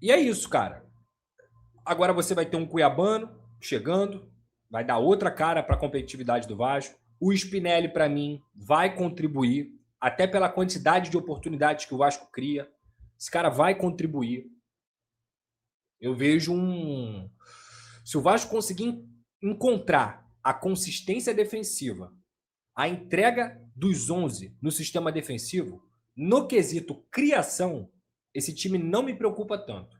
E é isso, cara. Agora você vai ter um cuiabano chegando, vai dar outra cara para a competitividade do Vasco. O Spinelli, para mim, vai contribuir, até pela quantidade de oportunidades que o Vasco cria. Esse cara vai contribuir. Eu vejo um. Se o Vasco conseguir encontrar a consistência defensiva, a entrega dos 11 no sistema defensivo, no quesito criação, esse time não me preocupa tanto.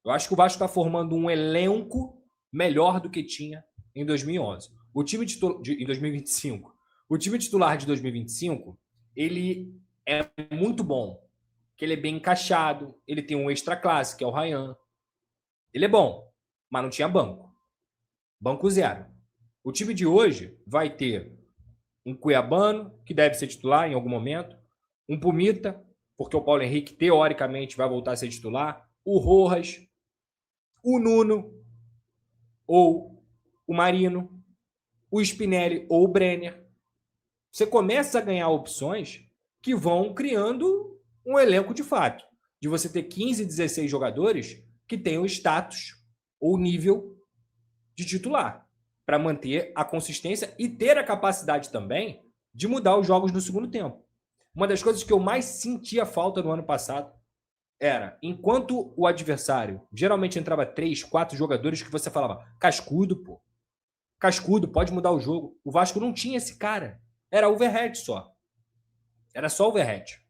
Eu acho que o Vasco está formando um elenco melhor do que tinha em 2011. O time em 2025. O time titular de 2025, ele é muito bom, que ele é bem encaixado, ele tem um extra classe, que é o Ryan. Ele é bom, mas não tinha banco. Banco zero. O time de hoje vai ter um cuiabano, que deve ser titular em algum momento, um Pumita, porque o Paulo Henrique, teoricamente, vai voltar a ser titular, o Rojas, o Nuno ou o Marino, o Spinelli ou o Brenner. Você começa a ganhar opções que vão criando um elenco de fato, de você ter 15, 16 jogadores que tenham status ou nível de titular, para manter a consistência e ter a capacidade também de mudar os jogos no segundo tempo. Uma das coisas que eu mais sentia falta no ano passado era, enquanto o adversário geralmente entrava 3, 4 jogadores que você falava, cascudo, pô. Cascudo, pode mudar o jogo. O Vasco não tinha esse cara. Era overhead só. Era só overhead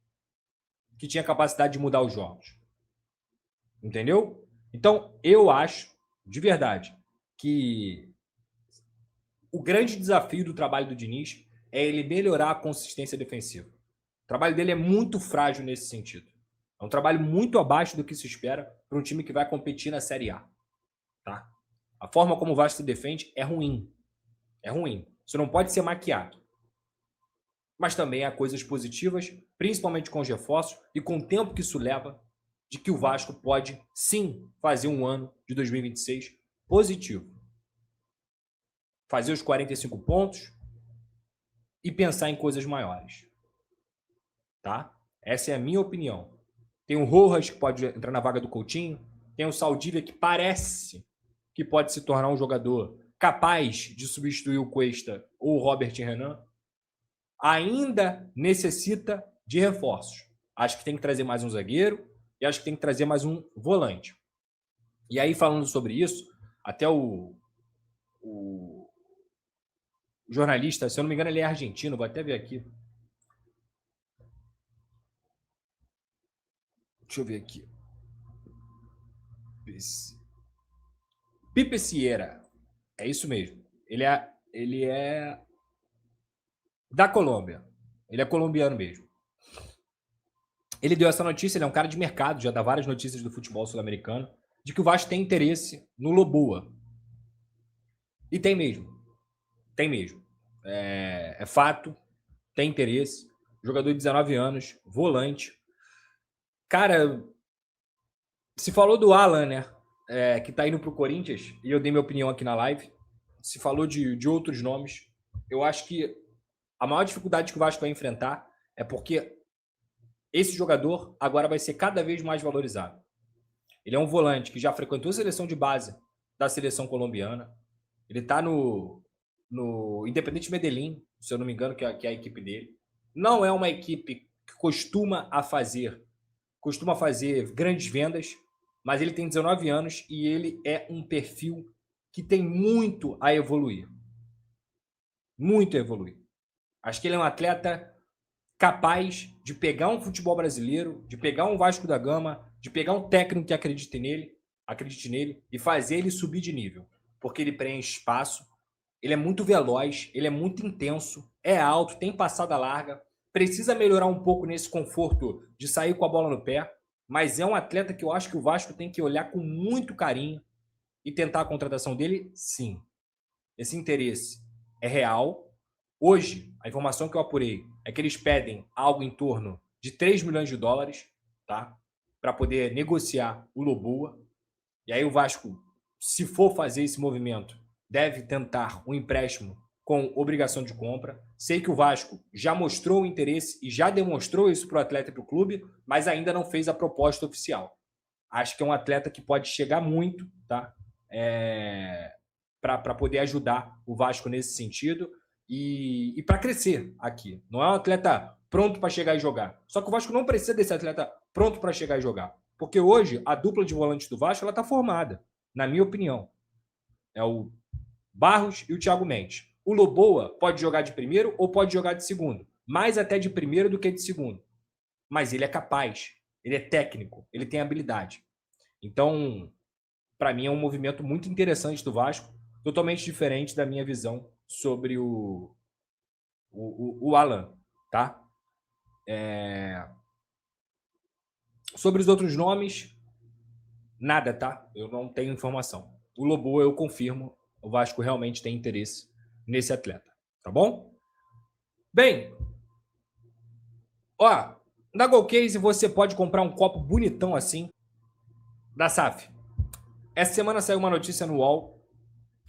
que tinha capacidade de mudar os jogos. Entendeu? Então, eu acho, de verdade, que o grande desafio do trabalho do Diniz é ele melhorar a consistência defensiva. O trabalho dele é muito frágil nesse sentido. É um trabalho muito abaixo do que se espera para um time que vai competir na Série A. Tá? A forma como o Vasco se defende é ruim. É ruim. Isso não pode ser maquiado. Mas também há coisas positivas, principalmente com os reforços e com o tempo que isso leva, de que o Vasco pode, sim, fazer um ano de 2026 positivo. Fazer os 45 pontos e pensar em coisas maiores. Tá? Essa é a minha opinião. Tem o Rojas, que pode entrar na vaga do Coutinho. Tem o Saldívia, que parece que pode se tornar um jogador capaz de substituir o Cuesta ou o Robert Renan. Ainda necessita de reforços. Acho que tem que trazer mais um zagueiro e acho que tem que trazer mais um volante. E aí, falando sobre isso, até o jornalista, se eu não me engano, ele é argentino, vou até ver aqui. Deixa eu ver aqui. Pipe Sierra. É isso mesmo. Ele é da Colômbia. Ele é colombiano mesmo. Ele deu essa notícia, ele é um cara de mercado, já dá várias notícias do futebol sul-americano, de que o Vasco tem interesse no Loboa. E tem mesmo. Tem mesmo. É fato, tem interesse. Jogador de 19 anos, volante. Cara, se falou do Alan, né? Que tá indo pro Corinthians, e eu dei minha opinião aqui na live. Se falou de outros nomes. Eu acho que a maior dificuldade que o Vasco vai enfrentar é porque esse jogador agora vai ser cada vez mais valorizado. Ele é um volante que já frequentou a seleção de base da seleção colombiana. Ele está no Independente Medellín, se eu não me engano, que é a equipe dele. Não é uma equipe que costuma fazer grandes vendas, mas ele tem 19 anos e ele é um perfil que tem muito a evoluir. Muito a evoluir. Acho que ele é um atleta capaz de pegar um futebol brasileiro, de pegar um Vasco da Gama, de pegar um técnico que acredite nele e fazer ele subir de nível. Porque ele preenche espaço, ele é muito veloz, ele é muito intenso, é alto, tem passada larga, precisa melhorar um pouco nesse conforto de sair com a bola no pé, mas é um atleta que eu acho que o Vasco tem que olhar com muito carinho e tentar a contratação dele, sim. Esse interesse é real. Hoje, a informação que eu apurei é que eles pedem algo em torno de 3 milhões de dólares, tá? Para poder negociar o Loboa. E aí o Vasco, se for fazer esse movimento, deve tentar um empréstimo com obrigação de compra. Sei que o Vasco já mostrou o interesse e já demonstrou isso para o atleta e para o clube, mas ainda não fez a proposta oficial. Acho que é um atleta que pode chegar muito, tá? Para poder ajudar o Vasco nesse sentido e para crescer aqui. Não é um atleta pronto para chegar e jogar. Só que o Vasco não precisa desse atleta pronto para chegar e jogar. Porque hoje a dupla de volantes do Vasco ela está formada, na minha opinião. É o Barros e o Thiago Mendes. O Loboa pode jogar de primeiro ou pode jogar de segundo. Mais até de primeiro do que de segundo. Mas ele é capaz, ele é técnico, ele tem habilidade. Então, para mim, é um movimento muito interessante do Vasco, totalmente diferente da minha visão sobre o Alan, tá? Sobre os outros nomes, nada, tá? Eu não tenho informação. O Loboa, eu confirmo, o Vasco realmente tem interesse nesse atleta, tá bom? Bem, ó, na Golcase você pode comprar um copo bonitão assim da SAF. Essa semana saiu uma notícia no UOL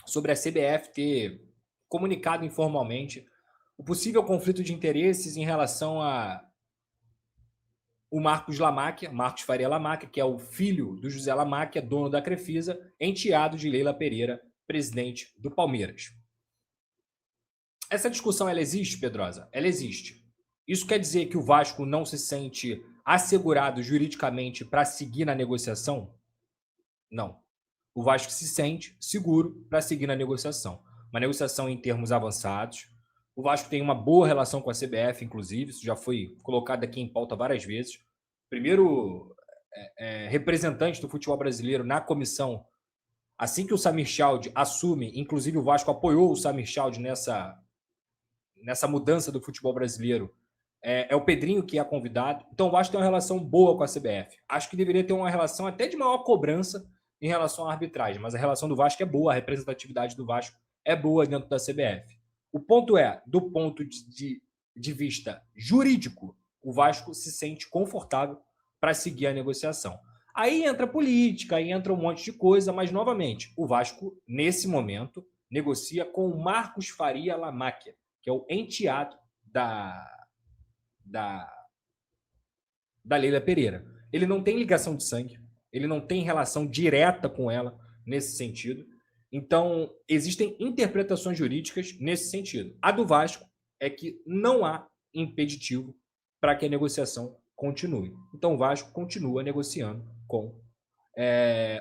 sobre a CBF ter comunicado informalmente o possível conflito de interesses em relação a o Marcos Faria Lamáquia, que é o filho do José Lamáquia, dono da Crefisa, enteado de Leila Pereira, presidente do Palmeiras. Essa discussão, ela existe, Pedrosa? Ela existe. Isso quer dizer que o Vasco não se sente assegurado juridicamente para seguir na negociação? Não. O Vasco se sente seguro para seguir na negociação. Uma negociação em termos avançados. O Vasco tem uma boa relação com a CBF, inclusive. Isso já foi colocado aqui em pauta várias vezes. Primeiro representante do futebol brasileiro na comissão, assim que o Samir Chald assume, inclusive o Vasco apoiou o Samir Chald nessa mudança do futebol brasileiro, é o Pedrinho que é convidado. Então o Vasco tem uma relação boa com a CBF. Acho que deveria ter uma relação até de maior cobrança em relação à arbitragem, mas a relação do Vasco é boa, a representatividade do Vasco é boa dentro da CBF. O ponto é, do ponto de vista jurídico, o Vasco se sente confortável para seguir a negociação. Aí entra política, aí entra um monte de coisa, mas, novamente, o Vasco, nesse momento, negocia com o Marcos Faria Lamáquia, que é o enteado da Leila Pereira. Ele não tem ligação de sangue, ele não tem relação direta com ela nesse sentido. Então, existem interpretações jurídicas nesse sentido. A do Vasco é que não há impeditivo para que a negociação continue. Então, o Vasco continua negociando com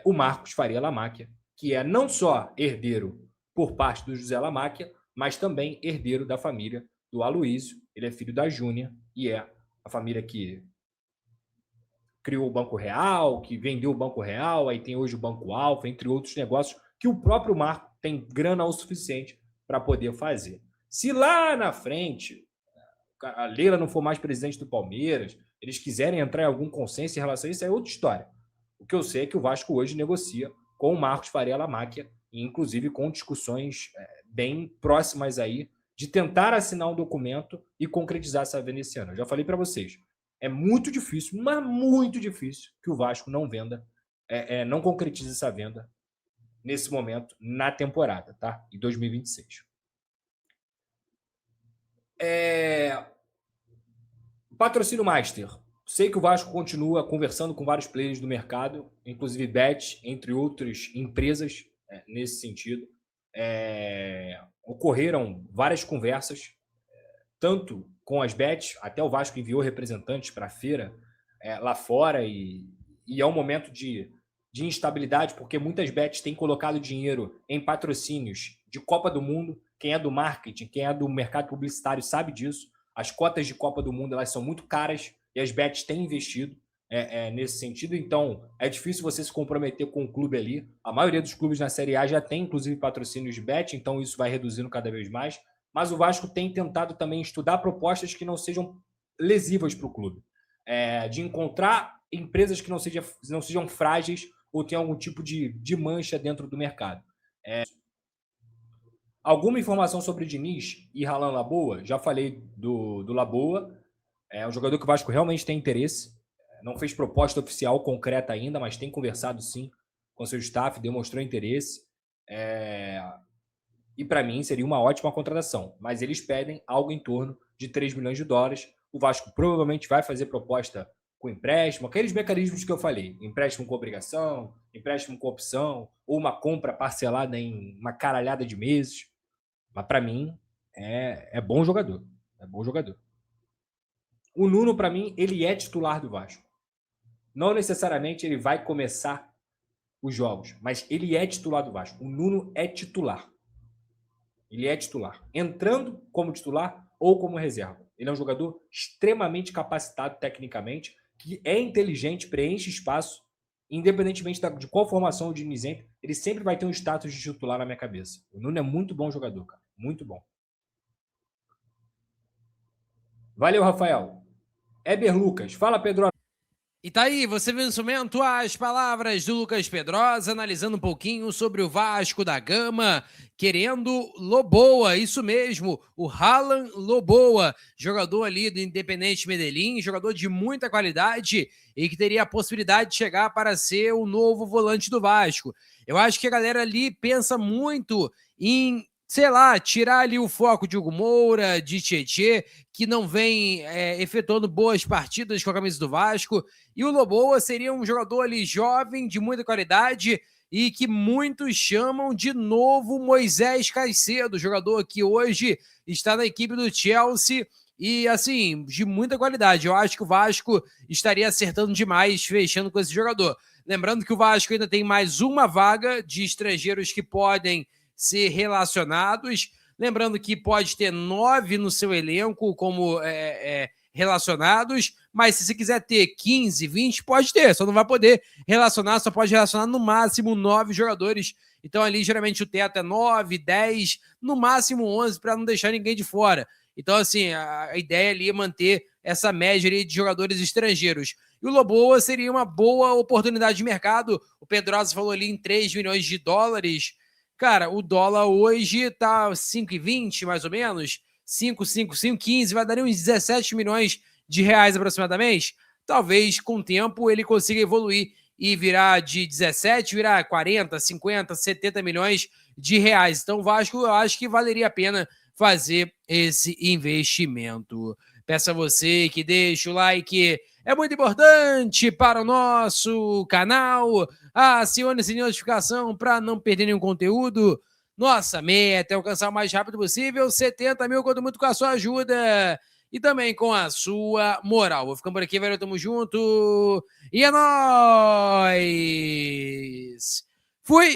o Marcos Faria Lamáquia, que é não só herdeiro por parte do José Lamáquia, mas também herdeiro da família do Aloísio. Ele é filho da Júnia e é a família que criou o Banco Real, que vendeu o Banco Real, aí tem hoje o Banco Alfa, entre outros negócios, que o próprio Marco tem grana o suficiente para poder fazer. Se lá na frente a Leila não for mais presidente do Palmeiras, eles quiserem entrar em algum consenso em relação a isso, é outra história. O que eu sei é que o Vasco hoje negocia com o Marcos Faria Lamáquia, inclusive com discussões bem próximas aí de tentar assinar um documento e concretizar essa venda esse ano. Eu já falei para vocês, é muito difícil, mas muito difícil que o Vasco não venda, não concretize essa venda nesse momento, na temporada, tá? Em 2026. Patrocínio Master. Sei que o Vasco continua conversando com vários players do mercado, inclusive Bet, entre outras empresas nesse sentido. Ocorreram várias conversas, tanto com as bets, até o Vasco enviou representantes para a feira lá fora, e é um momento de instabilidade, porque muitas bets têm colocado dinheiro em patrocínios de Copa do Mundo. Quem é do marketing, quem é do mercado publicitário sabe disso. As cotas de Copa do Mundo, elas são muito caras e as bets têm investido nesse sentido. Então, é difícil você se comprometer com o clube ali. A maioria dos clubes na Série A já tem, inclusive, patrocínios de bet, então isso vai reduzindo cada vez mais. Mas o Vasco tem tentado também estudar propostas que não sejam lesivas para o clube. De encontrar empresas que não sejam frágeis ou tenham algum tipo de mancha dentro do mercado. Alguma informação sobre Diniz e Ralan Laboa? Já falei do Laboa. É um jogador que o Vasco realmente tem interesse. Não fez proposta oficial concreta ainda, mas tem conversado sim com seu staff, demonstrou interesse. E para mim seria uma ótima contratação. Mas eles pedem algo em torno de 3 milhões de dólares. O Vasco provavelmente vai fazer proposta com empréstimo, aqueles mecanismos que eu falei, empréstimo com obrigação, empréstimo com opção, ou uma compra parcelada em uma caralhada de meses. Mas para mim é bom jogador, é bom jogador. O Nuno, para mim, ele é titular do Vasco. Não necessariamente ele vai começar os jogos, mas ele é titular do Vasco. O Nuno é titular. Ele é titular. Entrando como titular ou como reserva. Ele é um jogador extremamente capacitado tecnicamente, que é inteligente, preenche espaço, independentemente de qual formação o Diniz entra, ele sempre vai ter um status de titular na minha cabeça. O Nuno é muito bom jogador, cara. Muito bom. Valeu, Rafael. Éber Lucas. Fala, Pedro. E tá aí, você viu no instrumento as palavras do Lucas Pedrosa, analisando um pouquinho sobre o Vasco da Gama, querendo Loboa, isso mesmo, o Haaland Loboa, jogador ali do Independente Medellín, jogador de muita qualidade e que teria a possibilidade de chegar para ser o novo volante do Vasco. Eu acho que a galera ali pensa muito em, sei lá, tirar ali o foco de Hugo Moura, de Tietê, que não vem efetuando boas partidas com a camisa do Vasco. E o Loboa seria um jogador ali jovem, de muita qualidade, e que muitos chamam de novo Moisés Caicedo, jogador que hoje está na equipe do Chelsea e, assim, de muita qualidade. Eu acho que o Vasco estaria acertando demais fechando com esse jogador. Lembrando que o Vasco ainda tem mais uma vaga de estrangeiros que podem ser relacionados. Lembrando que pode ter 9 no seu elenco como relacionados, mas se você quiser ter 15, 20, pode ter, só não vai poder relacionar, só pode relacionar no máximo 9 jogadores. Então ali geralmente o teto é 9, 10, no máximo 11 para não deixar ninguém de fora. Então assim, a ideia ali é manter essa média ali de jogadores estrangeiros. E o Loboa seria uma boa oportunidade de mercado. O Pedrosa falou ali em 3 milhões de dólares. Cara, o dólar hoje tá 5,20 mais ou menos. 5, 15, vai dar uns 17 milhões de reais aproximadamente. Talvez com o tempo ele consiga evoluir e virar de 17, virar 40, 50, 70 milhões de reais. Então o Vasco, eu acho que valeria a pena fazer esse investimento. Peço a você que deixe o like, é muito importante para o nosso canal. Acione essa notificação para não perder nenhum conteúdo. Nossa meta é alcançar o mais rápido possível 70 mil, conto muito com a sua ajuda e também com a sua moral. Vou ficando por aqui, velho, tamo junto e é nóis! Fui!